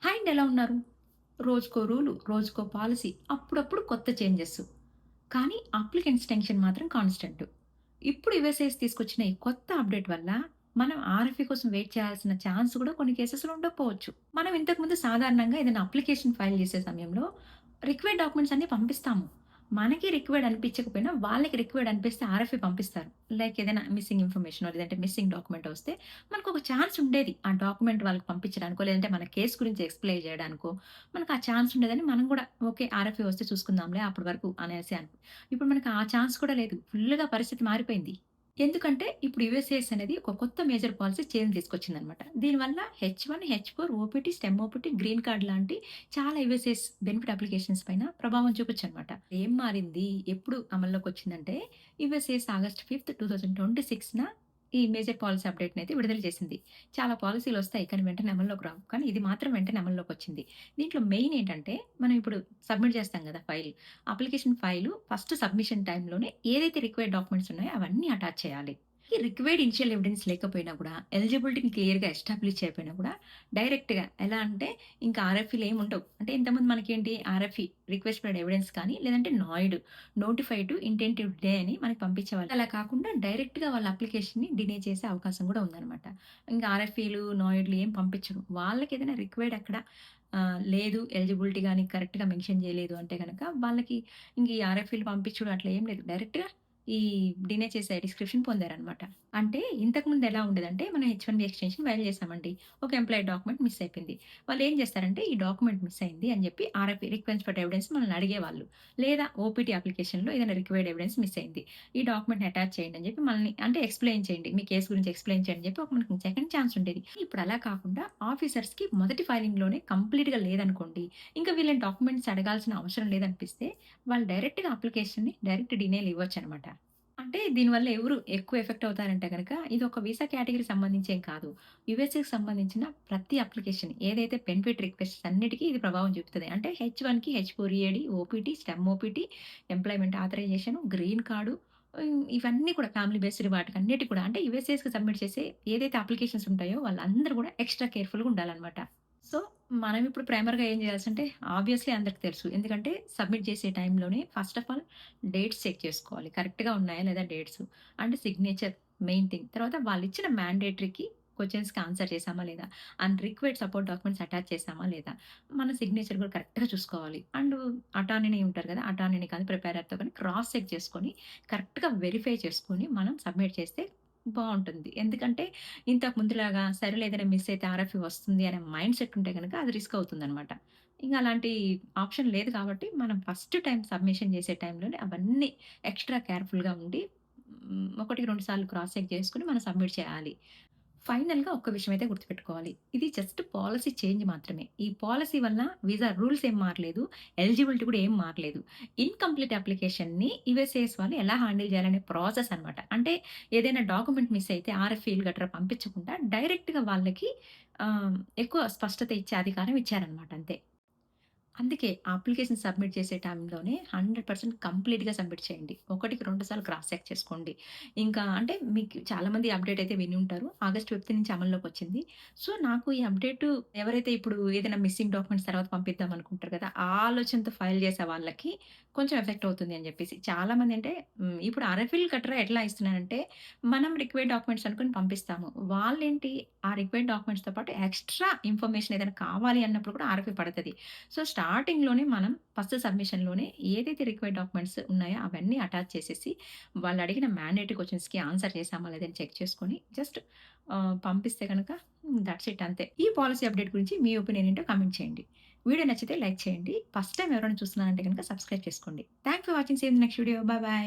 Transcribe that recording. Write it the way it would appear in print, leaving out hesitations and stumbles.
Hi అండి, ఎలా ఉన్నారు? రోజుకో రూలు, రోజుకో పాలిసీ, అప్పుడప్పుడు కొత్త చేంజెస్. కానీ అప్లికెంట్స్ టెన్షన్ మాత్రం కాన్స్టెంట్. ఇప్పుడు యూఎస్ఏఎస్ తీసుకొచ్చిన ఈ కొత్త అప్డేట్ వల్ల మనం ఆర్ఎఫ్ఈ కోసం వెయిట్ చేయాల్సిన ఛాన్స్ కూడా కొన్ని కేసెస్‌లో ఉండకపోవచ్చు. మనం ఇంతకుముందు సాధారణంగా ఏదైనా అప్లికేషన్ ఫైల్ చేసే సమయంలో రిక్వైర్డ్ డాక్యుమెంట్స్ అన్నీ పంపిస్తాము. మనకి రిక్వైర్డ్ అనిపించకపోయినా వాళ్ళకి రిక్వైర్డ్ అనిపిస్తే ఆర్ఎఫ్ఈ పంపిస్తారు. లైక్ ఏదైనా మిస్సింగ్ ఇన్ఫర్మేషనో లేదంటే మిస్సింగ్ డాక్యుమెంట్ వస్తే మనకొక ఛాన్స్ ఉండేది. ఆ డాక్యుమెంట్ వాళ్ళకి పంపించడానికో, లేదంటే మన కేస్ గురించి ఎక్స్‌ప్లెయిన్ చేయడానికో మనకు ఆ ఛాన్స్ ఉండేదని మనం కూడా ఓకే. ఆర్ఎఫ్ఈ వస్తే చూసుకుందాంలే అప్పటి వరకు అనేసి ఇప్పుడు మనకు ఆ ఛాన్స్ కూడా లేదు. ఫుల్‌గా పరిస్థితి మారిపోయింది. ఎందుకంటే ఇప్పుడు యూఎస్ఏఎస్ అనేది ఒక కొత్త మేజర్ పాలిసీ చేంజ్ తీసుకొచ్చిందనమాట. దీనివల్ల హెచ్1, హెచ్4, OPT, STEM OPT, green card లాంటి చాలా యూఎస్ఏఎస్ బెనిఫిట్ అప్లికేషన్స్ పైన ప్రభావం చూపించనమాట. ఏం మారింది? ఎప్పుడు అమల్లోకొచ్చిందంటే యూఎస్ఏఎస్ ఆగస్ట్ 5, 2026న ఈ మేజర్ పాలిసీ అప్డేట్‌నయితే విడుదల చేసింది. చాలా పాలిసీలొస్తాయి. కానీ వెంటనే అమల్లోకి రావు. కానీ ఇది మాత్రం వెంటనే అమల్లోకొచ్చింది. దీంట్లో మెయిన్ ఏంటంటే మనం ఇప్పుడు సబ్మిట్ చేస్తాం గదా! File. Application file first submission టైమ్‌లోనే ఏదైతే రిక్వైర్డ్ డాక్యుమెంట్స్ ఉన్నాయో అవన్నీ అటాచ్ చేయాలి. ఈ రిక్వైర్డ్ ఇనిషియల్ ఎవిడెన్స్ లేకపోయినా కూడా, ఎలిజిబిలిటీని క్లియర్‌గా ఎస్టాబ్లిష్ చేయకపోయినా కూడా, డైరెక్ట్‌గా ఎలా అంటే ఇంకా ఆర్ఎఫ్ఈలు ఏముండవు. అంటే ఇంతకుముందు మనకేంటి ఆర్ఎఫ్ఈ రిక్వెస్ట్ ఫర్ ఎవిడెన్స్ కానీ, లేదంటే నాయిడ్ నోటిఫైడ్ టు ఇంటెంటివ్ డే అని మనకు పంపించేవాళ్ళు. అలా కాకుండా డైరెక్ట్‌గా వాళ్ళ అప్లికేషన్‌ని డినే చేసే అవకాశం కూడా ఉందనమాట. ఇంకా ఆర్ఎఫ్ఈలు, నాయిడ్‌లు ఏం పంపించరు. వాళ్ళకేదైనా రిక్వైర్డ్ అక్కడ లేదు ఎలిజిబిలిటీ గాని కరెక్ట్‌గా మెన్షన్ చేయలేదు అంటే గనక వాళ్ళకి ఇంక ఈ ఆర్ఎఫ్ఈలు పంపించుడు అట్లా ఏం లేదు. డైరెక్ట్‌గా ఈ డినే చేసే డిస్క్రిప్షన్ పొందారనమాట. అంటే ఇంతకుముందు ఎలా ఉండేదంటే మనం హెచ్1బీ ఎక్స్‌టెన్షన్ ఫైల్ చేసామండి. ఒక ఎంప్లాయీ డాక్యుమెంట్ మిస్ అయిపోయింది. వాళ్ళేం చేస్తారంటే ఈ డాక్యుమెంట్ మిస్ అయింది అని చెప్పి ఆర్ఎఫ్ఈ రిక్వెస్ట్ ఫర్ ఎవిడెన్స్ మనల్ని అడిగేవాళ్ళు. లేదా ఓపీటీ అప్లికేషన్‌లో ఏదైనా రిక్వైర్డ్ ఎవిడెన్స్ మిస్ అయింది. ఈ డాక్యుమెంట్‌ని అటాచ్ చేయండి అని చెప్పి మనల్ని అంటే ఎక్స్‌ప్లెయిన్ చేయండి. మీ కేస్ గురించి ఎక్స్‌ప్లెయిన్ చేయండి అని చెప్పి ఒక మనకి సెకండ్ ఛాన్స్ ఉండేది. ఇప్పుడు అలా కాకుండా ఆఫీసర్స్‌కి మొదటి ఫైలింగ్‌లోనే కంప్లీట్‌గా లేదనుకోండి, ఇంకా వీళ్ళని డాక్యుమెంట్స్ అడగాల్సిన అవసరం లేదనిపిస్తే వాళ్ళు డైరెక్ట్‌గా అప్లికేషన్‌ని డైరెక్ట్ డినేల్ ఇవ్వొచ్చనమాట. అంటే దీనివల్ల ఎవరు ఎక్కువ ఎఫెక్ట్ అవుతారంటే గనక, ఇదొక వీసా కేటగరీకి సంబంధించి ఏం కాదు. యూఎస్‌కి సంబంధించిన ప్రతి అప్లికేషన్ ఏదైతే బెనిఫిట్ రిక్వెస్ట్స్ అన్నిటికి ఇది ప్రభావం చూపుతది. అంటే హెచ్1కి హెచ్4 EAD, OPT, STEM OPT, employment authorisation, green card ఇవన్నీ కూడా ఫ్యామిలీ బేస్డ్ వాటికన్నిటికి కూడా అంటే యూఎస్‌కి సబ్మిట్ చేసే ఏదైతే అప్లికేషన్స్ ఉంటాయో వాళ్ళందరూ కూడా ఎక్స్‌ట్రా కేర్‌ఫుల్‌గా ఉండాలనమాట. సో, మనం ఇప్పుడు ప్రైమర్‌గా ఏం చేయాల్సంటే ఆబ్వియస్‌లీ అందరికి తెలుసు. ఎందుకంటే సబ్మిట్ చేసే టైంలోనే first of all dates check చేసుకోవాలి. కరెక్ట్‌గా ఉన్నాయా లేదా dates. And signature main thing. తర్వాత వాళ్ళిచ్చిన మ్యాండేటరీకి క్వెషన్స్‌కి ఆన్సర్ చేశామా లేదా? And required support documents attach చేశామా లేదా? మన సిగ్నేచర్ కూడా కరెక్ట్‌గా చూసుకోవాలి. అండ్ అటార్నీ ఉంటారు కదా! అటార్నీని కానీ ప్రిపేరర్‌తో కానీ క్రాస్ చెక్ చేసుకొని కరెక్ట్‌గా వెరిఫై చేసుకొని మనం సబ్మిట్ చేస్తే బావుంటుంది. ఎందుకంటే ఇంతకు ముందులాగా సరేలే ఏదైనా మిస్ అయితే ఆర్ఎఫ్ఈ వస్తుంది అనే మైండ్ సెట్ ఉంటే గనక అది రిస్క్ అవుతుందనమాట. ఇంక అలాంటి ఆప్షన్ లేదు కాబట్టి మనం ఫస్ట్ టైమ్ సబ్మిషన్ చేసే టైంలోనే అవన్నీ ఎక్స్‌ట్రా కేర్‌ఫుల్‌గా ఉండి ఒకటికి 2 సార్లు క్రాస్ చెక్ చేసుకొని మనం సబ్మిట్ చేయాలి. ఫైనల్‌గా ఒక్క విషయం అయితే గుర్తుపెట్టుకోవాలి. ఇది జస్ట్ పాలిసీ చేంజ్ మాత్రమే. ఈ పాలిసీ వల్ల వీసా రూల్స్ ఏం మారలేదు. ఎలిజిబిలిటీ కూడా ఏం మారలేదు. ఇన్‌కంప్లీట్ అప్లికేషన్‌ని యూఎస్‌సిఐఎస్ వాళ్ళు ఎలా హ్యాండిల్ చేయాలనే ప్రాసెస్ అన్నమాట. అంటే ఏదైనా డాక్యుమెంట్ మిస్ అయితే ఆర్ఎఫ్ఈలు గట్రా పంపించకుండా డైరెక్ట్‌గా వాళ్ళకి ఎక్కువ స్పష్టత ఇచ్చే అధికారం ఇచ్చారన్నమాట అంతే. అందుకే ఆ అప్లికేషన్ సబ్మిట్ చేసే టైంలోనే 100% కంప్లీట్‌గా సబ్మిట్ చేయండి. ఒకటికి 2 సార్లు క్రాస్ చెక్ చేసుకోండి. ఇంకా అంటే మీకు చాలామంది అప్డేట్ అయితే విని ఉంటారు. ఆగస్ట్ 5 నుంచి అమల్లోకొచ్చింది. సో, నాకు ఈ అప్డేటు ఎవరైతే ఇప్పుడు ఏదైనా మిస్సింగ్ డాక్యుమెంట్స్ తర్వాత పంపిద్దాం అనుకుంటారు కదా! ఆ ఆలోచనతో ఫైల్ చేసే వాళ్ళకి కొంచెం ఎఫెక్ట్ అవుతుంది అని చెప్పేసి. చాలామంది అంటే ఇప్పుడు ఆర్ఎఫ్ఈలు గట్రా ఎట్లా ఇస్తున్నారంటే మనం రిక్వైర్డ్ డాక్యుమెంట్స్ అనుకుని పంపిస్తాము. వాళ్ళేంటి ఆ రిక్వైర్డ్ డాక్యుమెంట్స్‌తో పాటు ఎక్స్‌ట్రా ఇన్ఫర్మేషన్ ఏదైనా కావాలి అన్నప్పుడు కూడా ఆర్ఎఫ్ఈ పడతది. సో, స్టార్టింగ్‌లోనే మనం ఫస్ట్ సబ్మిషన్‌లోనే ఏదైతే రిక్వైర్డ్ డాక్యుమెంట్స్ ఉన్నాయో అవన్నీ అటాచ్ చేసేసి, వాళ్ళడిగిన మ్యాండేటరీ క్వెషన్స్‌కి ఆన్సర్ చేశామా లేదని చెక్ చేసుకొని జస్ట్ పంపిస్తే గనక దట్స్ ఇట్ అంతే. ఈ పాలిసీ అప్డేట్ గురించి మీ ఒపీనియన్ ఏంటో కామెంట్ చేయండి. వీడియో నచ్చితే లైక్ చేయండి. ఫస్ట్ టైమ్ ఎవరైనా చూస్తున్నారంటే గనక సబ్స్క్రైబ్ చేసుకోండి. Thanks for watching. See you in the next video. Bye by.